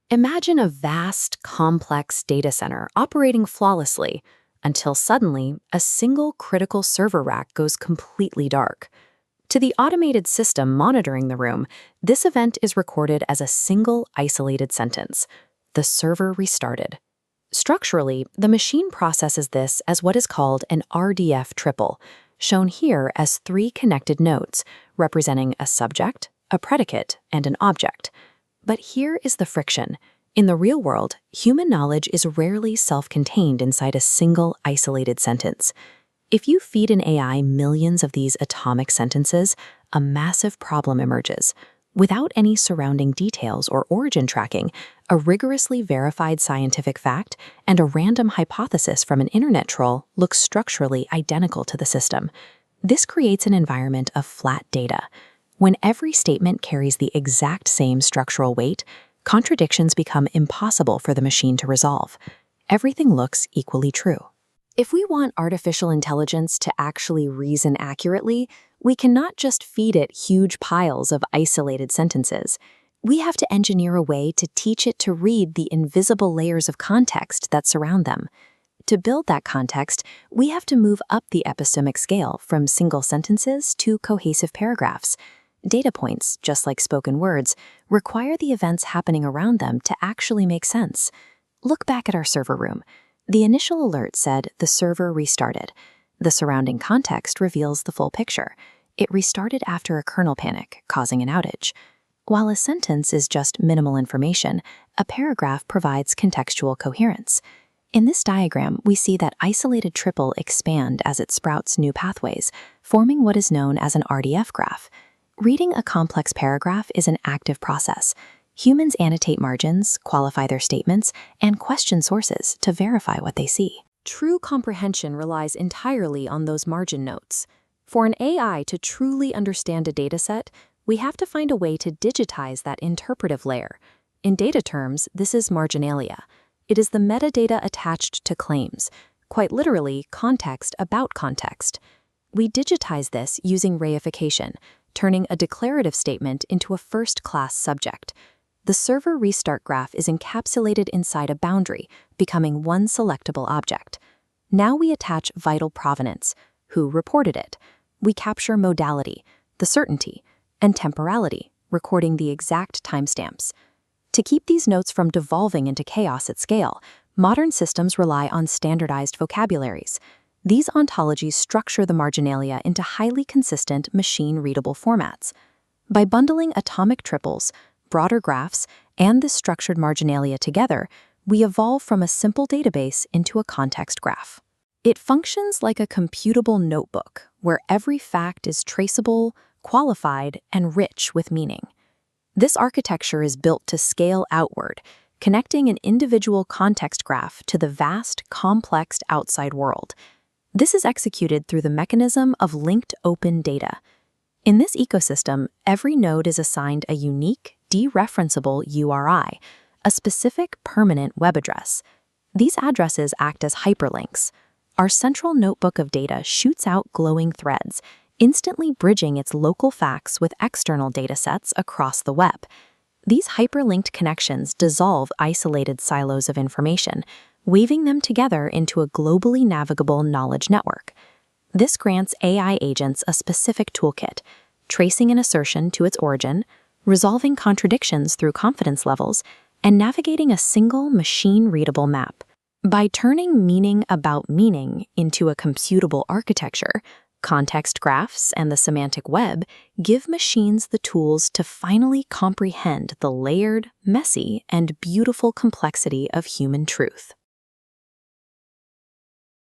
Imagine a vast, complex data center operating flawlessly until suddenly a single critical server rack goes completely dark. To the automated system monitoring the room, this event is recorded as a single isolated sentence. The server restarted. Structurally, the machine processes this as what is called an RDF triple, shown here as three connected nodes, representing a subject, a predicate, and an object. But here is the friction. In the real world, human knowledge is rarely self-contained inside a single isolated sentence. If you feed an AI millions of these atomic sentences, a massive problem emerges. Without any surrounding details or origin tracking, a rigorously verified scientific fact and a random hypothesis from an internet troll look structurally identical to the system. This creates an environment of flat data. When every statement carries the exact same structural weight, contradictions become impossible for the machine to resolve. Everything looks equally true. If we want artificial intelligence to actually reason accurately, we cannot just feed it huge piles of isolated sentences. We have to engineer a way to teach it to read the invisible layers of context that surround them. To build that context, we have to move up the epistemic scale from single sentences to cohesive paragraphs. Data points, just like spoken words, require the events happening around them to actually make sense. Look back at our server room. The initial alert said the server restarted. The surrounding context reveals the full picture. It restarted after a kernel panic, causing an outage. While a sentence is just minimal information, a paragraph provides contextual coherence. In this diagram, we see that isolated triple expand as it sprouts new pathways, forming what is known as an RDF graph. Reading a complex paragraph is an active process. Humans annotate margins, qualify their statements, and question sources to verify what they see. True comprehension relies entirely on those margin notes. For an AI to truly understand a dataset, we have to find a way to digitize that interpretive layer. In data terms, this is marginalia. It is the metadata attached to claims, quite literally, context about context. We digitize this using reification, turning a declarative statement into a first-class subject. The server restart graph is encapsulated inside a boundary, becoming one selectable object. Now we attach vital provenance, who reported it. We capture modality, the certainty, and temporality, recording the exact timestamps. To keep these notes from devolving into chaos at scale, modern systems rely on standardized vocabularies. These ontologies structure the marginalia into highly consistent, machine-readable formats. By bundling atomic triples, broader graphs, and this structured marginalia together, we evolve from a simple database into a context graph. It functions like a computable notebook, where every fact is traceable, qualified, and rich with meaning. This architecture is built to scale outward, connecting an individual context graph to the vast, complex outside world. This is executed through the mechanism of linked open data. In this ecosystem, every node is assigned a unique, dereferenceable URI, a specific permanent web address. These addresses act as hyperlinks. Our central notebook of data shoots out glowing threads, instantly bridging its local facts with external datasets across the web. These hyperlinked connections dissolve isolated silos of information, weaving them together into a globally navigable knowledge network. This grants AI agents a specific toolkit, tracing an assertion to its origin, resolving contradictions through confidence levels, and navigating a single machine-readable map. By turning meaning about meaning into a computable architecture, context graphs and the semantic web give machines the tools to finally comprehend the layered, messy, and beautiful complexity of human truth.